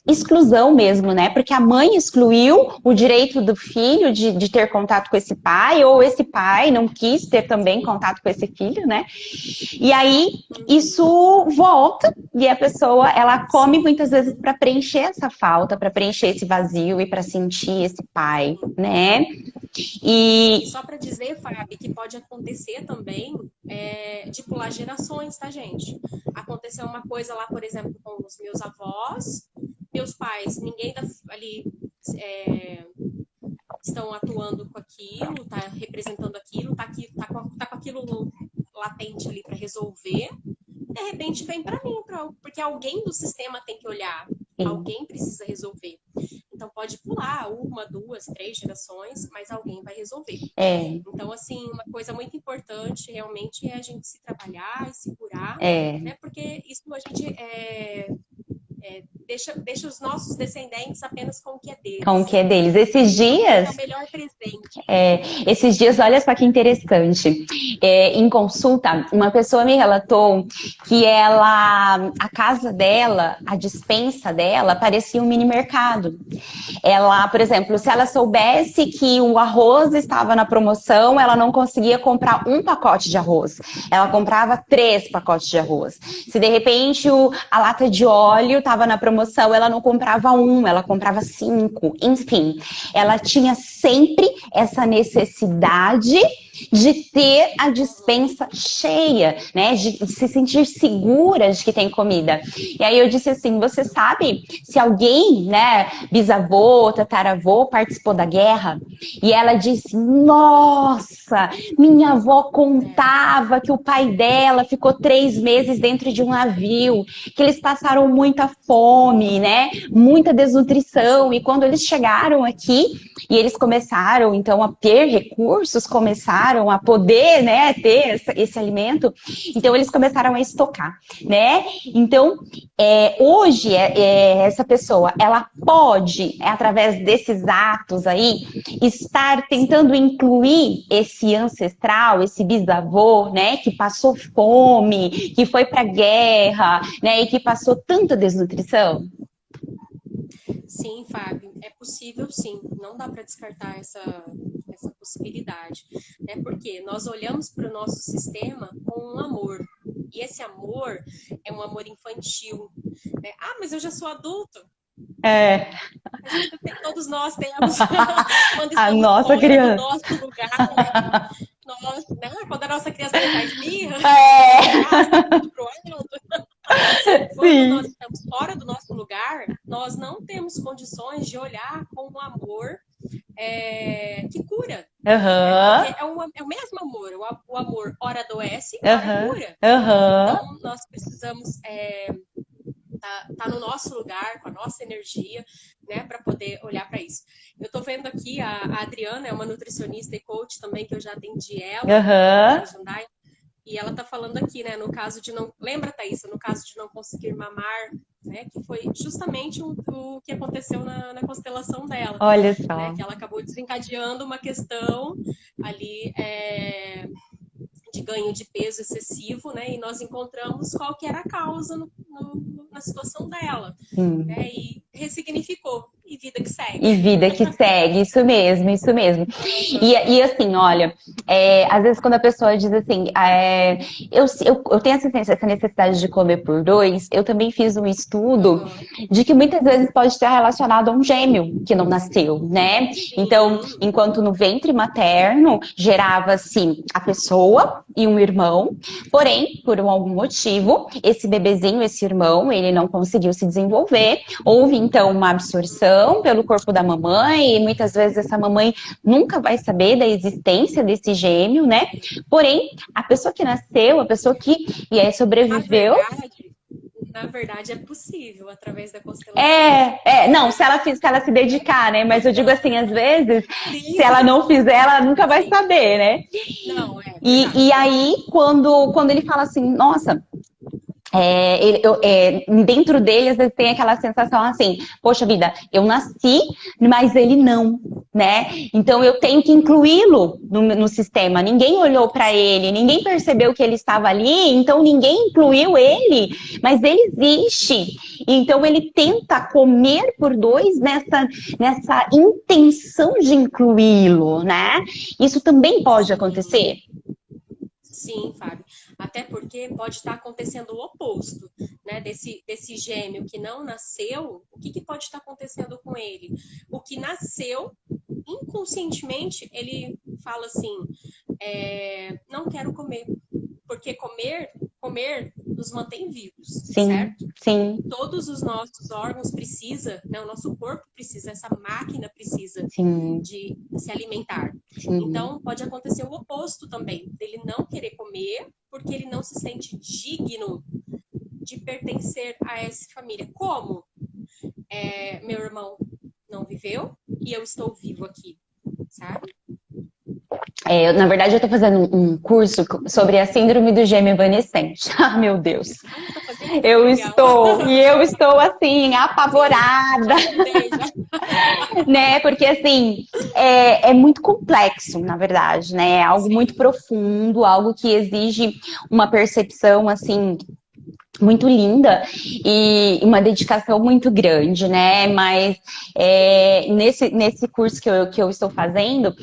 exclusão mesmo, né, porque a mãe excluiu o direito do filho de ter contato com esse pai, ou esse pai não quis ter também contato com esse filho, né, e aí isso volta e a pessoa, ela come muitas vezes para preencher essa falta, para preencher esse vazio e para sentir esse pai, né? E só para dizer, Fábio, que pode acontecer também de pular gerações, tá, gente? Aconteceu uma coisa lá, por exemplo, com os meus avós, meus pais, ninguém ali estão atuando com aquilo, tá representando aquilo, tá com aquilo latente ali para resolver. De repente vem para mim, porque alguém do sistema tem que olhar, alguém precisa resolver. Então pode pular 1, 2, 3 gerações, mas alguém vai resolver. Então, assim, uma coisa muito importante realmente é a gente se trabalhar e se curar, né? Porque isso a gente deixa os nossos descendentes apenas com o que é deles. Com o que é deles. Esses dias... É o melhor presente. Esses dias, olha só que interessante. Em consulta, uma pessoa me relatou que a casa dela, a despensa dela, parecia um mini mercado. Ela, por exemplo, se ela soubesse que o arroz estava na promoção, ela não conseguia comprar um pacote de arroz. Ela comprava 3 pacotes de arroz. Se de repente a lata de óleo estava na promoção, ela não comprava 1, ela comprava 5. Enfim, ela tinha sempre essa necessidade de ter a despensa cheia, né? De se sentir segura de que tem comida. E aí eu disse assim, você sabe se alguém, né, bisavô, tataravô, participou da guerra? E ela disse, nossa, minha avó contava que o pai dela ficou 3 meses dentro de um navio, que eles passaram muita fome, né? Muita desnutrição. E quando eles chegaram aqui, e eles começaram, então, a ter recursos, começaram a poder, né, ter esse alimento, então eles começaram a estocar, né? Então, hoje, essa pessoa, ela pode, através desses atos aí, estar tentando incluir esse ancestral, esse bisavô, né, que passou fome, que foi pra guerra, né, e que passou tanta desnutrição? Sim, Fábio, é possível sim, não dá para descartar essa essa possibilidade, né? Porque nós olhamos para o nosso sistema com um amor, e esse amor é um amor infantil, né? Ah, mas eu já sou adulto. É, Mas todos nós temos, quando a estamos nossa fora do criança. nosso lugar, nós, né? Quando a nossa criança faz birra, É, tudo pro alto. Quando nós sim. estamos fora do nosso lugar, nós não temos condições de olhar com um amor que cura. Né? Porque Aham, é o mesmo amor. O amor ora adoece, ora aham, cura. aham. Então, nós precisamos tá no nosso lugar, com a nossa energia, né, para poder olhar para isso. Eu estou vendo aqui a Adriana, é uma nutricionista e coach também, que eu já atendi ela, Aham. em Jundiaí, e ela está falando aqui, né, no caso de não... Lembra, Thaís, no caso de não conseguir mamar, né, que foi justamente o que aconteceu na constelação dela, Olha né, só. que ela acabou desencadeando uma questão ali de ganho de peso excessivo, né, e nós encontramos qual que era a causa na situação dela, Sim. né, e ressignificou, e vida que E segue. vida que segue, isso mesmo, isso mesmo. E assim, olha, às vezes quando a pessoa diz assim, eu tenho essa necessidade de comer por dois, eu também fiz um estudo Uhum. de que muitas vezes pode estar relacionado a um gêmeo que não nasceu, né? Então, Sim, enquanto no ventre materno gerava-se a pessoa e um irmão, porém, por algum motivo, esse bebezinho, esse irmão, ele não conseguiu se desenvolver. Houve então uma absorção pelo corpo da mamãe, e muitas vezes essa mamãe nunca vai saber da existência desse gêmeo, né? Porém, a pessoa que nasceu, a pessoa que na sobreviveu, verdade, na verdade é possível através da constelação. não, se ela se dedicar, né? Mas eu digo assim, às vezes, se Sim, ela não fizer, ela nunca vai sim. saber, né? Não, é E verdade. aí, quando ele fala assim, nossa, dentro dele, às vezes tem aquela sensação assim, poxa vida, eu nasci, mas ele não, né? Então eu tenho que incluí-lo no sistema. Ninguém olhou para ele, ninguém percebeu que ele estava ali, então ninguém incluiu ele, mas ele existe. Então ele tenta comer por dois nessa intenção de incluí-lo, né? Isso também pode Sim. acontecer. Sim, Fábio. Até porque pode estar acontecendo o oposto, né? Desse gêmeo que não nasceu, o que pode estar acontecendo com ele? O que nasceu, inconscientemente, ele fala assim: não quero comer, porque comer nos mantém vivos, Sim, certo? sim, Todos os nossos órgãos precisa, né? O nosso corpo precisa, essa máquina precisa sim, de se alimentar. sim. Então, pode acontecer o oposto também, dele não querer comer porque ele não se sente digno de pertencer a essa família. Como? Meu irmão não viveu e eu estou vivo aqui, sabe? Na verdade, eu estou fazendo um curso sobre a síndrome do gêmeo evanescente. Ah, meu Deus. Ah, tá fazendo? Que legal. Eu estou assim, Sim, já apavorada, escutei, já. né? Porque assim, é muito complexo, na verdade, né? É algo muito Sim, profundo, algo que exige uma percepção assim muito linda e uma dedicação muito grande, né? Mas nesse curso que eu estou fazendo,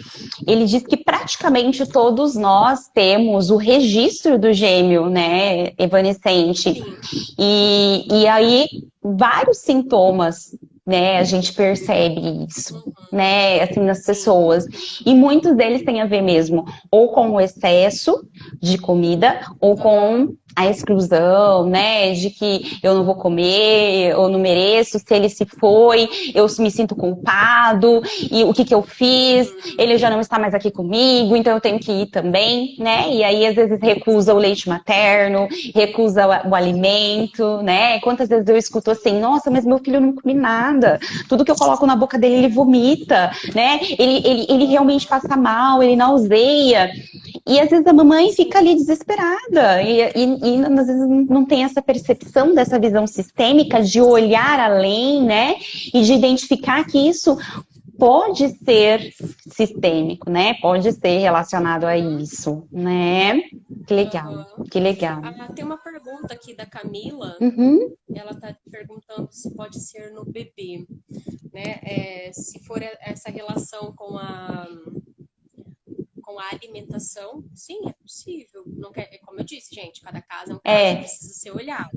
ele diz que praticamente todos nós temos o registro do gêmeo, né, evanescente. sim. E aí, vários sintomas, né, a gente percebe isso. Uhum, Né, assim, nas sim. pessoas. E muitos deles têm a ver mesmo ou com o excesso de comida ou Uhum, com a exclusão, né? De que eu não vou comer, eu não mereço, se ele se foi, eu me sinto culpado, e o que eu fiz? uhum, Ele já não está mais aqui comigo, então eu tenho que ir também, né? E aí, às vezes, recusa o leite materno, recusa o alimento, né? Quantas vezes eu escuto assim, nossa, mas meu filho não come nada, tudo que eu coloco na boca dele, ele vomita, né? Ele realmente passa mal, ele nauseia. E às vezes a mamãe fica ali sim. desesperada e às vezes não tem essa percepção dessa visão sistêmica de olhar além, né? E de identificar que isso pode ser sistêmico, né? Pode ser relacionado a Uhum, isso, né? Que legal, uhum. que legal. Tem uma pergunta aqui da Camila. Uhum. Ela está perguntando se pode ser no bebê, né? Se for essa relação com com a alimentação, sim, é possível. Não quer, como eu disse, gente, cada caso é um caso, precisa ser olhado.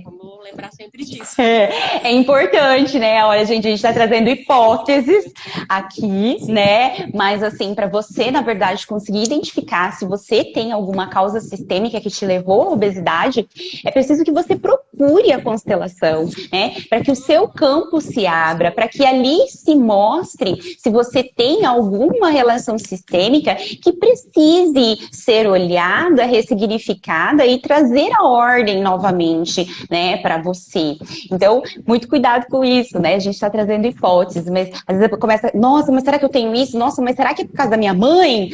Vamos lembrar sempre disso. É importante, né? Olha, gente, a gente está trazendo hipóteses aqui, né? Mas assim, para você, na verdade, conseguir identificar se você tem alguma causa sistêmica que te levou à obesidade, é preciso que você procure a constelação, né? Para que o seu campo se abra, para que ali se mostre se você tem alguma relação sistêmica que precise ser olhada, ressignificada e trazer a ordem novamente, né, para você. Então, muito cuidado com isso, né? A gente está trazendo hipóteses, mas às vezes começa, nossa, mas será que eu tenho isso? Nossa, mas será que é por causa da minha mãe?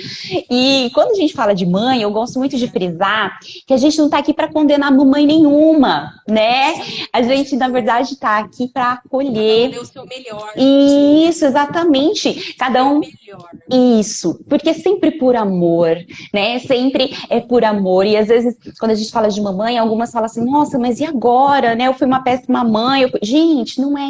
E quando a gente fala de mãe, eu gosto muito de frisar que a gente não está aqui para condenar mamãe nenhuma, né? A gente, na verdade, está aqui para acolher. Cada um deu o seu melhor. Isso, exatamente. Cada um. Isso, porque é sempre por amor, né? Sempre é por amor. E às vezes, quando a gente fala de mamãe, algumas falam assim, nossa, mas e agora, né? Eu fui uma péssima mãe. Gente, não é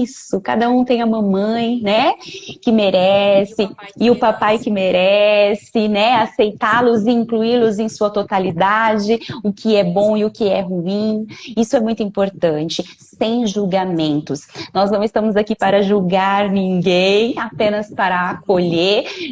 isso. Cada um tem a mamãe, né? Que merece. E o papai que merece, né? Aceitá-los e incluí-los em sua totalidade, o que é bom e o que é ruim. Isso é muito importante, sem julgamentos. Nós não estamos aqui para julgar ninguém, apenas para acolher.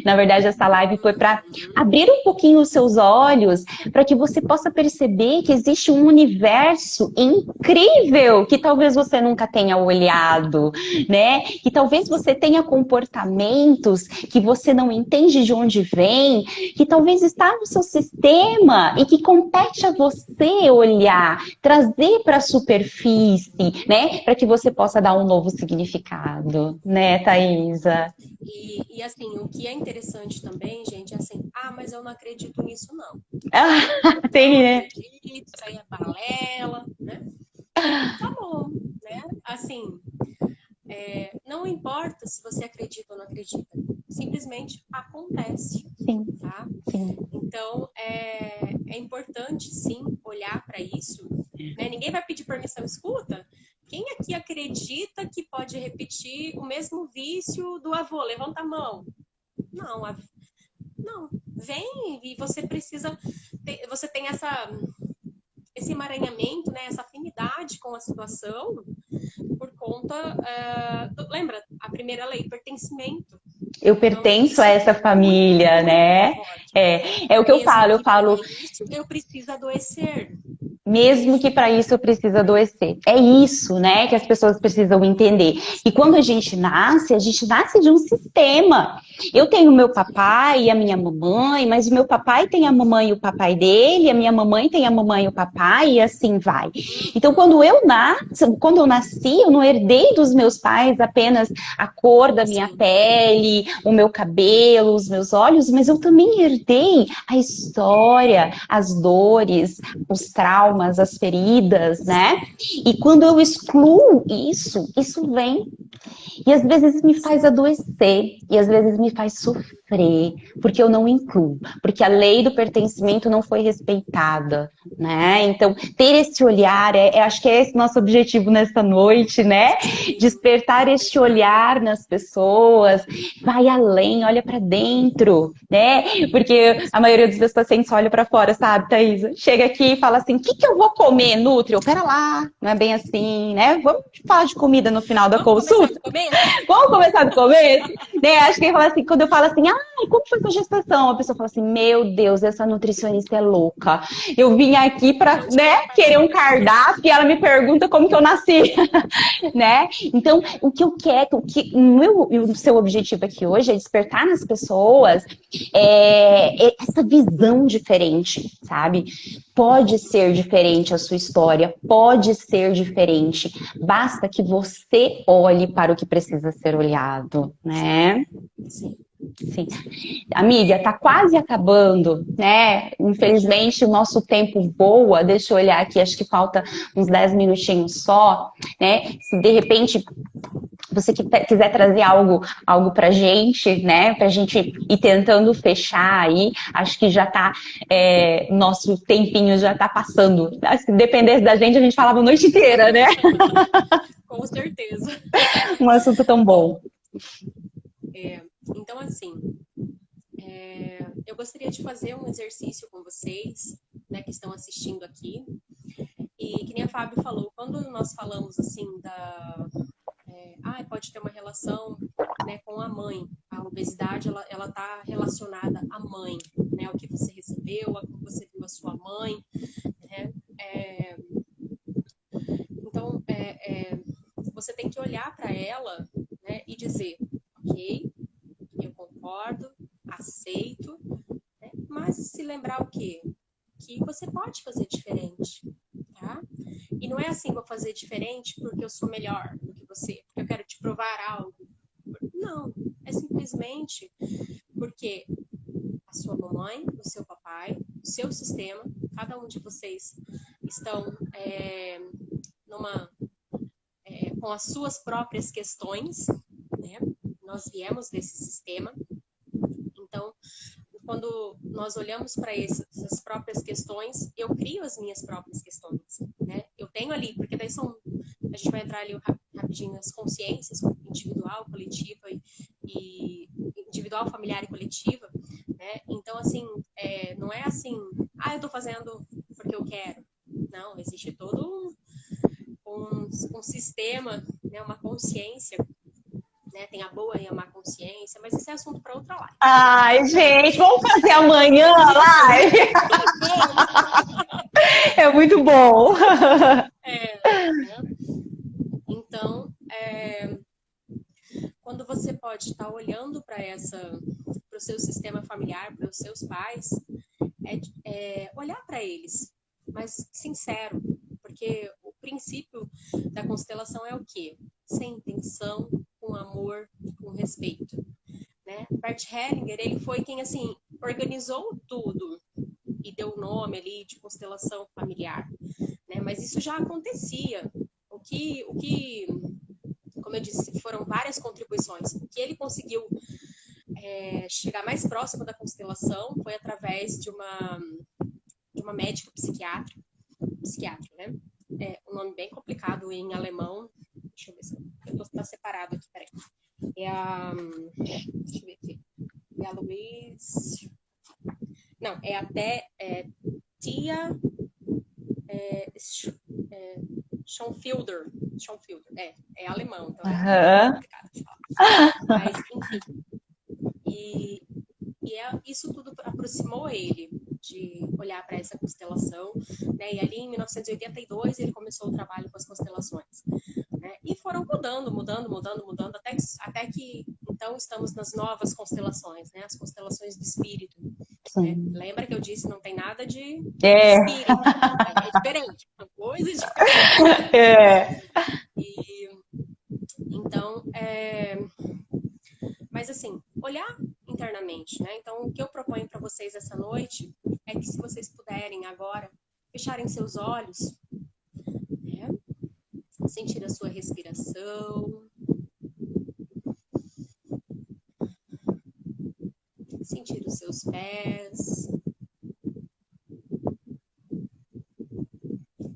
Na verdade, essa live foi para abrir um pouquinho os seus olhos, para que você possa perceber que existe um universo incrível que talvez você nunca tenha olhado, né? Que talvez você tenha comportamentos que você não entende de onde vem, que talvez está no seu sistema e que compete a você olhar, trazer para a superfície, né? Para que você possa dar um novo significado, né, Thaisa? E assim, o que é interessante também, gente, é assim, mas eu não acredito nisso, não. Tem, né? Não acredito, isso aí é balela, né? Tá bom, né? Assim, não importa se você acredita ou não acredita, simplesmente acontece. Sim. Tá? Sim. Então, é importante, sim, olhar para isso. Né? Ninguém vai pedir permissão, escuta. Quem aqui acredita que pode repetir o mesmo vício do avô? Levanta a mão. Não, não. Vem e você precisa... Você tem esse emaranhamento, né? Essa afinidade com a situação por conta... lembra? A primeira lei, pertencimento. Eu pertenço a essa família, né? É o que eu falo. Eu preciso adoecer. Mesmo que para isso eu precise adoecer. É isso, né, que as pessoas precisam entender. E quando a gente nasce de um sistema. Eu tenho meu papai e a minha mamãe, mas o meu papai tem a mamãe e o papai dele, a minha mamãe tem a mamãe e o papai, e assim vai. Então, quando eu nasci, eu não herdei dos meus pais apenas a cor da minha pele, o meu cabelo, os meus olhos, mas eu também herdei a história, as dores, os traumas, as feridas, né? E quando eu excluo isso vem. E às vezes me faz adoecer, e às vezes me faz sofrer, porque eu não incluo, porque a lei do pertencimento não foi respeitada, né? Então, ter esse olhar, acho que é esse nosso objetivo nessa noite, né? Despertar este olhar nas pessoas, vai além, olha para dentro, né? Porque a maioria dos meus pacientes olha para fora, sabe, Thaisa? Chega aqui e fala assim, o que eu vou comer, Nutri? Pera lá, não é bem assim, né? Vamos falar de comida no final da consulta? Vamos começar do começo? Né? Acho que fala assim, quando eu falo assim, como foi sua gestação? A pessoa fala assim, meu Deus, essa nutricionista é louca. Eu vim aqui para, né, querer um cardápio e ela me pergunta como que eu nasci, né? Então, o que eu quero, o seu objetivo aqui hoje é despertar nas pessoas essa visão diferente, sabe? Pode ser diferente a sua história, pode ser diferente. Basta que você olhe para o que precisa ser olhado, né? Sim. Amiga, tá quase acabando, né? Infelizmente, o nosso tempo voa. Deixa eu olhar aqui, acho que falta uns 10 minutinhos só, né? Se de repente você quiser trazer algo pra gente, né? Pra gente ir tentando fechar aí, acho que já tá, nosso tempinho já tá passando. Se dependesse da gente, a gente falava a noite inteira, né? Com certeza. Um assunto tão bom. Então, assim, eu gostaria de fazer um exercício com vocês, né, que estão assistindo aqui. E que nem a Fábio falou, quando nós falamos assim pode ter uma relação, né, com a mãe. A obesidade, ela tá relacionada à mãe, né, ao que você recebeu, ao que você viu a sua mãe, né? Então, você tem que olhar para ela, né, e dizer, ok, eu concordo, aceito, né, mas se lembrar o quê? Que você pode fazer diferente, tá? E não é assim, vou fazer diferente porque eu sou melhor do que você, porque eu quero te provar algo. Não, é simplesmente porque a sua mamãe, o seu papai, o seu sistema, cada um de vocês estão com as suas próprias questões, né? Nós viemos desse sistema. Então, quando nós olhamos para essas próprias questões, eu crio as minhas próprias questões, né? Eu tenho ali, porque daí a gente vai entrar ali rapidinho nas consciências, individual, coletiva e individual, familiar e coletiva, né? Então, assim, não é assim, eu tô fazendo porque eu quero. Não, existe todo um sistema, né? Uma consciência, né? Tem a boa e a má consciência, mas isso é assunto para outra live. Ai, gente, vamos fazer amanhã a live? É muito bom. Né? Então, quando você pode estar olhando para o seu sistema familiar, para os seus pais, olhar para eles, mas sincero, porque o princípio da constelação é o quê? Sem intenção, com amor, com respeito. Né? Bert Hellinger, ele foi quem assim organizou tudo e deu o nome ali de constelação familiar, né? Mas isso já acontecia. O que, como eu disse, foram várias contribuições. O que ele conseguiu chegar mais próximo da constelação foi através de uma médica psiquiatra, né? Um nome bem complicado em alemão. Deixa eu ver se está separado aqui, peraí. Deixa eu ver aqui. É a Luiz. Não, Tia Schoenfielder. É alemão, então é complicado de falar. Mas, enfim. E isso tudo aproximou ele de olhar para essa constelação, né? E ali em 1982 ele começou o trabalho com as constelações, né? E foram mudando, até que então estamos nas novas constelações, né? As constelações do espírito. Né? Lembra que eu disse não tem nada de espírito, é diferente, uma coisa diferente. Então, mas assim, olhar internamente, né? Então, o que eu proponho para vocês essa noite é que se vocês puderem agora fecharem seus olhos, né? Sentir a sua respiração, sentir os seus pés,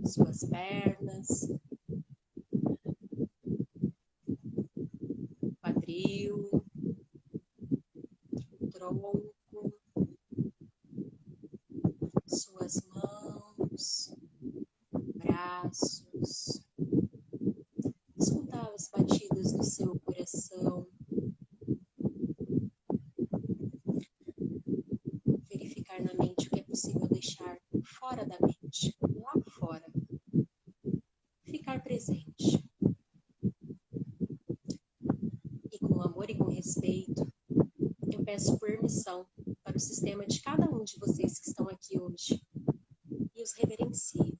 suas pernas, quadril, tronco, suas mãos, braços, escutar as batidas do seu coração, verificar na mente o que é possível deixar fora da mente, lá fora, ficar presente. E com amor e com respeito, eu peço permissão para o sistema de cada um de vocês que estão aqui hoje e os reverencio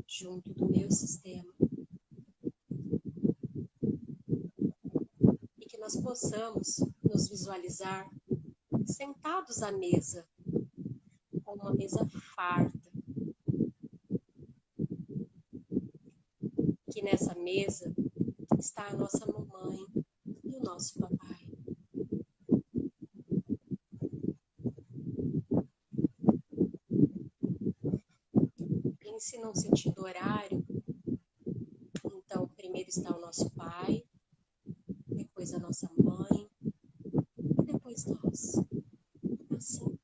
junto do meu sistema. E que nós possamos nos visualizar sentados à mesa, com uma mesa farta. Que nessa mesa está a nossa mamãe e o nosso papai. Pense num sentido horário. Então, primeiro está o nosso pai, depois a nossa mãe, e depois nós. Assim.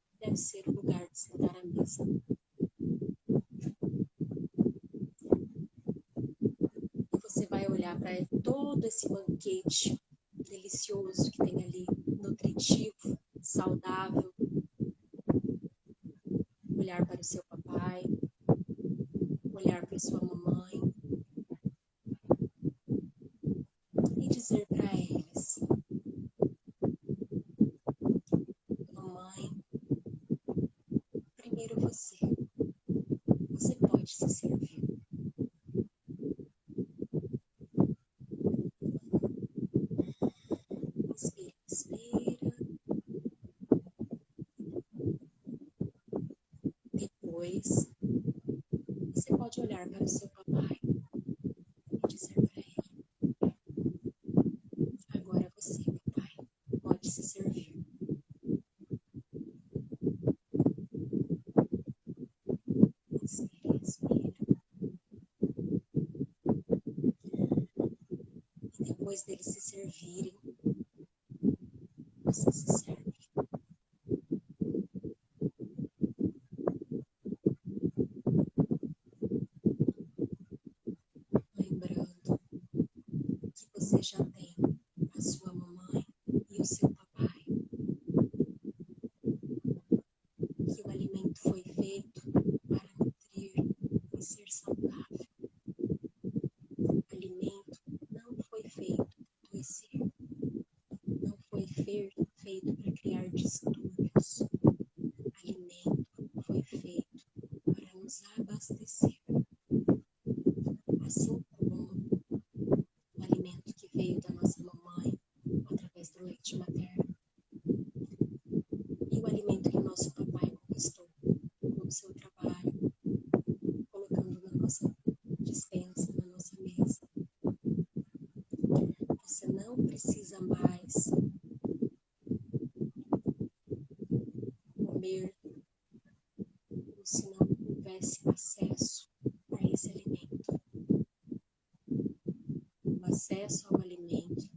vai olhar para todo esse banquete delicioso que tem ali, nutritivo, saudável, olhar para o seu papai, olhar para sua mamãe e dizer para eles: mamãe, primeiro você pode se servir. Inspira, inspira. Depois, você pode olhar para o seu papai e dizer para ele: agora você, papai, pode se servir. Inspira, inspira. E depois deles se servirem, você se serve. Lembrando que você já tem a sua mamãe e o seu papai, que o alimento foi feito para nutrir e ser saudável. O alimento não foi feito para adoecer, não foi feito para criar distúrbios. O alimento foi feito para nos abastecer, assim como o alimento que veio da nossa mamãe através do leite materno e o alimento que o nosso papai conquistou com o seu trabalho, colocando na nossa despensa, na nossa mesa. Você não precisa mais comer como se não houvesse acesso a esse alimento. O acesso ao alimento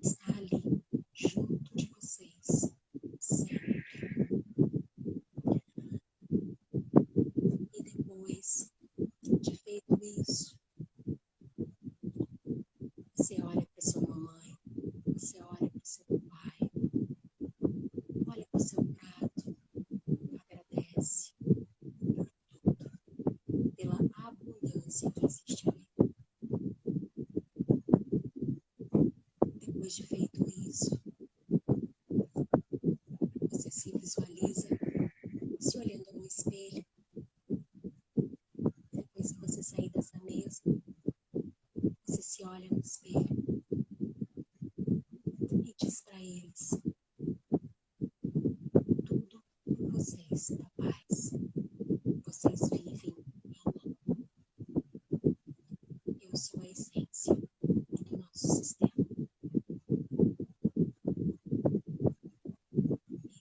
está ali, junto de vocês, sempre. E depois de feito isso, você olha para sua mamãe, você olha para seu pai, olha para o seu prato, agradece por tudo, pela abundância que existe ali. Depois de feito isso, você se visualiza se olhando no espelho. Depois que você sair dessa mesa, você se olha no espelho e diz para eles: tudo por vocês, papais. Vocês vivem em mim. Eu sou a essência do nosso sistema.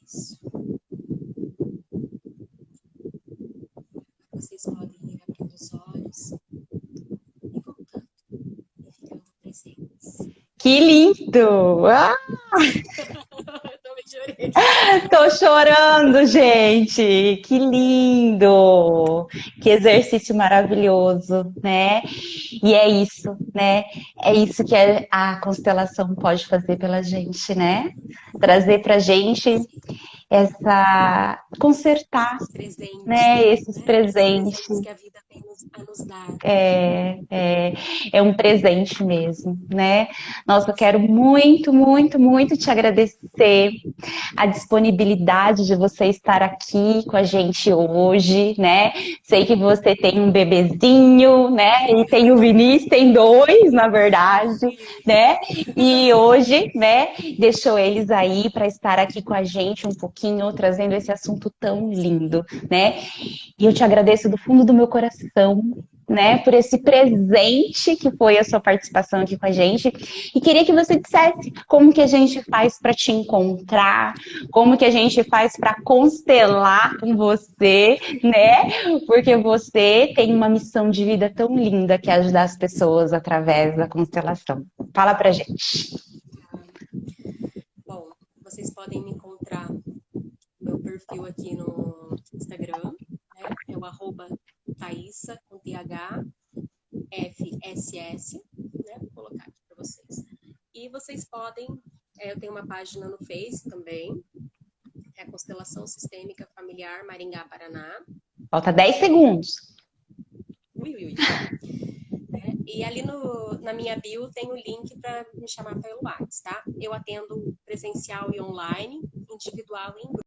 Isso. Vocês podem ir abrindo os olhos e voltando e ficando presentes. Que lindo! Ah, Eu também chorei. tô chorando, gente! Que lindo! Que exercício maravilhoso, né? E é isso, né? É isso que a constelação pode fazer pela gente, né? Trazer pra gente essa consertar, Os presentes, né? Esses né? Esses presentes. presentes que a vida tem a nos dar. É um presente mesmo, né? Nossa, eu quero muito, muito, muito te agradecer a disponibilidade de você estar aqui com a gente hoje, né? Sei que você tem um bebezinho, né? E tem o Vinícius, tem dois, na verdade, né? E hoje, né, deixou eles aí para estar aqui com a gente um pouquinho, trazendo esse assunto tão lindo, né? E eu te agradeço do fundo do meu coração, né, por esse presente que foi a sua participação aqui com a gente. E queria que você dissesse como que a gente faz para te encontrar, como que a gente faz para constelar com você, né? Porque você tem uma missão de vida tão linda que é ajudar as pessoas através da constelação. Fala pra gente. Bom, vocês podem me encontrar no meu perfil aqui no Instagram, né? É o @Thaisa com TH FSS, né? Vou colocar aqui para vocês. E vocês podem, eu tenho uma página no Face também, é a Constelação Sistêmica Familiar Maringá, Paraná. Falta 10 segundos. Ui, ui, ui. E ali na minha bio tem o link para me chamar pelo WhatsApp, tá? Eu atendo presencial e online, individual e em grupo.